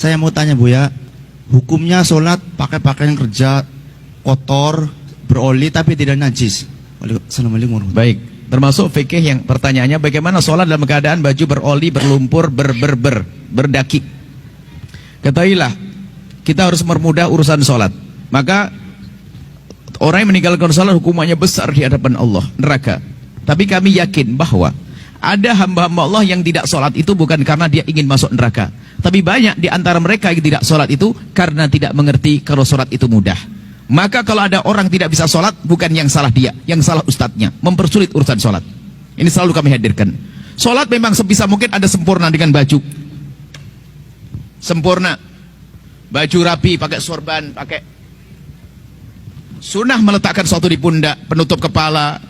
Saya mau tanya Buya, hukumnya sholat pakai pakaian kerja kotor, beroli tapi tidak najis. Assalamualaikum. Baik, termasuk fikih yang pertanyaannya bagaimana sholat dalam keadaan baju beroli, berlumpur, berdaki. Ketahuilah, kita harus mempermudah urusan sholat. Maka orang yang meninggalkan sholat hukumannya besar di hadapan Allah, neraka. Tapi kami yakin bahwa ada hamba-hamba Allah yang tidak sholat itu bukan karena dia ingin masuk neraka. Tapi banyak di antara mereka yang tidak sholat itu karena tidak mengerti kalau sholat itu mudah. Maka kalau ada orang tidak bisa sholat, bukan yang salah dia, yang salah ustadznya, mempersulit urusan sholat. Ini selalu kami hadirkan. Sholat memang sebisa mungkin ada sempurna dengan baju. Sempurna. Baju rapi, pakai sorban, pakai sunnah meletakkan sesuatu di pundak, penutup kepala,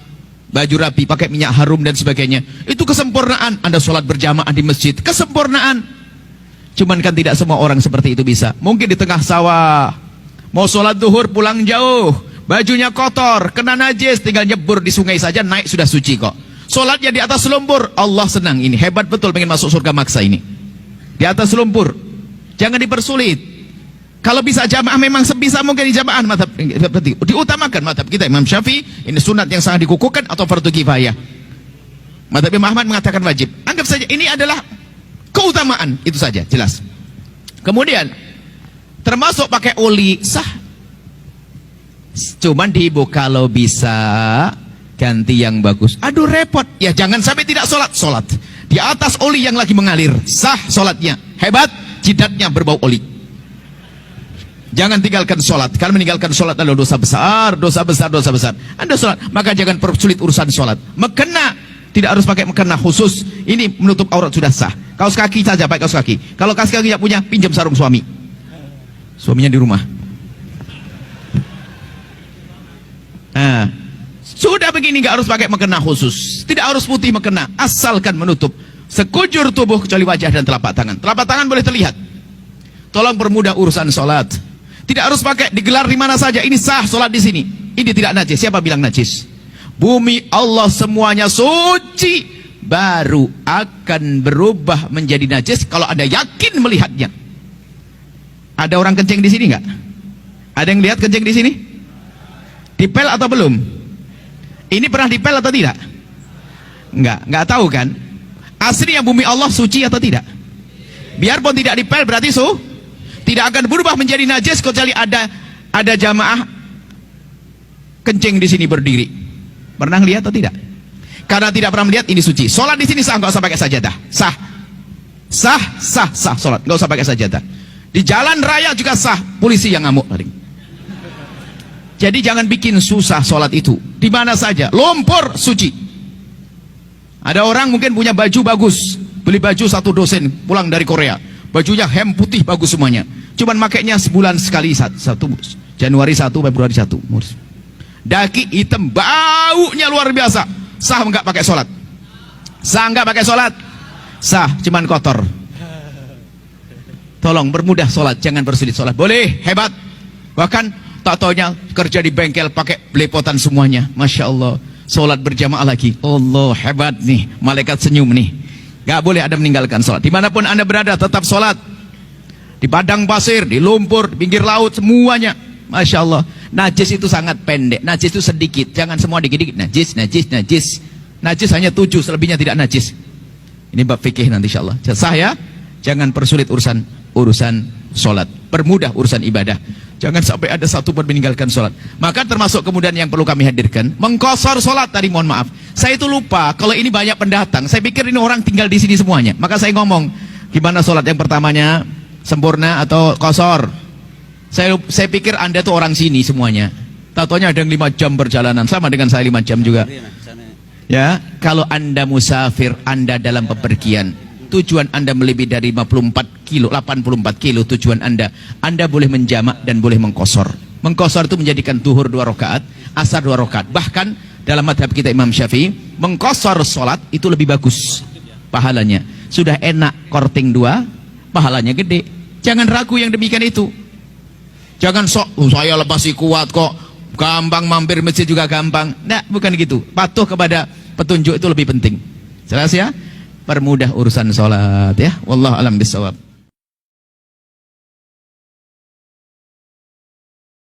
baju rapi, pakai minyak harum dan sebagainya. Itu kesempurnaan. Anda sholat berjamaah di masjid, kesempurnaan. Cuman kan tidak semua orang seperti itu bisa. Mungkin di tengah sawah, mau sholat duhur pulang jauh, bajunya kotor, kena najis, tinggal nyebur di sungai saja, naik sudah suci kok. Sholatnya di atas lumpur, Allah senang. Ini hebat betul, pengen masuk surga maksa ini. Di atas lumpur, jangan dipersulit. Kalau bisa jamaah memang sebisa mungkin di jamaah, diutamakan mazhab kita Imam Syafi'i, ini sunat yang sangat dikukuhkan atau fardu kifayah. Mazhab Imam Ahmad mengatakan wajib. Anggap saja ini adalah keutamaan, itu saja, jelas. Kemudian termasuk pakai oli sah. Cuman diibu kalau bisa ganti yang bagus. Aduh repot. Ya jangan sampai tidak sholat di atas oli yang lagi mengalir. Sah sholatnya, hebat, jidatnya berbau oli. Jangan tinggalkan sholat. Kalau meninggalkan sholat adalah dosa besar, dosa besar, dosa besar. Anda sholat, maka jangan persulit urusan sholat. Mekena, tidak harus pakai mekena khusus. Ini menutup aurat sudah sah. Kaos kaki saja pakai kaos kaki. Kalau kaos kaki tidak punya, pinjam sarung suami. Suaminya di rumah. Nah, sudah begini nggak harus pakai mekena khusus. Tidak harus putih mekena, asalkan menutup sekujur tubuh kecuali wajah dan telapak tangan. Telapak tangan boleh terlihat. Tolong permudah urusan sholat. Tidak harus pakai digelar di mana saja. Ini sah sholat di sini. Ini tidak najis. Siapa bilang najis? Bumi Allah semuanya suci, baru akan berubah menjadi najis kalau Anda yakin melihatnya. Ada orang kencing di sini nggak? Ada yang lihat kencing di sini? Dipel atau belum? Ini pernah dipel atau tidak? Nggak tahu kan? Aslinya bumi Allah suci atau tidak? Biarpun tidak dipel berarti tidak akan berubah menjadi najis kecuali ada jamaah kencing di sini berdiri. Pernah lihat atau tidak? Karena tidak pernah melihat, ini suci. Sholat di sini sah, nggak usah pakai sajadah. Sah sholat, nggak usah pakai sajadah. Di jalan raya juga sah, polisi yang ngamuk. Jadi jangan bikin susah sholat itu. Di mana saja, lumpur suci. Ada orang mungkin punya baju bagus, beli baju satu dosen pulang dari Korea, bajunya hem putih bagus semuanya. Cuman makainya sebulan sekali, Januari 1, Februari 1. Daki hitam, baunya luar biasa. Sah enggak pakai sholat? Sah enggak pakai sholat? Sah, cuman kotor. Tolong bermudah sholat, jangan bersulit sholat. Boleh, hebat. Bahkan tak taunya kerja di bengkel pakai belepotan semuanya. Masya Allah. Sholat berjamaah lagi. Allah, hebat nih. Malaikat senyum nih. Gak boleh ada meninggalkan sholat. Dimanapun Anda berada, tetap sholat. Di padang pasir, di lumpur, di pinggir laut, semuanya. Masya Allah. Najis itu sangat pendek. Najis itu sedikit. Jangan semua dikit-dikit. Najis. Najis hanya 7, selebihnya tidak najis. Ini bab fikih nanti insya Allah. Sah ya? Jangan persulit urusan sholat. Permudah urusan ibadah. Jangan sampai ada satu pun meninggalkan sholat. Maka termasuk kemudian yang perlu kami hadirkan, mengkosor sholat tadi, mohon maaf. Saya itu lupa, kalau ini banyak pendatang. Saya pikir ini orang tinggal di sini semuanya. Maka saya ngomong, gimana sholat yang pertamanya? Sempurna atau kosor? Saya pikir Anda tuh orang sini semuanya. Tatonya ada yang 5 jam perjalanan, sama dengan saya 5 jam juga. Ya, kalau Anda musafir, Anda dalam bepergian, tujuan Anda melebihi dari 84 kilo, 84 kilo tujuan Anda boleh menjamak dan boleh mengkosor. Mengkosor itu menjadikan duhur 2 rakaat, asar 2 rakaat. Bahkan dalam madhab kita Imam Syafi'i, mengkosor sholat itu lebih bagus pahalanya. Sudah enak korting 2, pahalanya gede. Jangan ragu yang demikian itu. Jangan sok, saya masih kuat kok, gampang mampir masjid juga gampang. Nah, bukan gitu. Patuh kepada petunjuk itu lebih penting. Jelas ya? Permudah urusan sholat ya. Wallahu a'lam bishawab.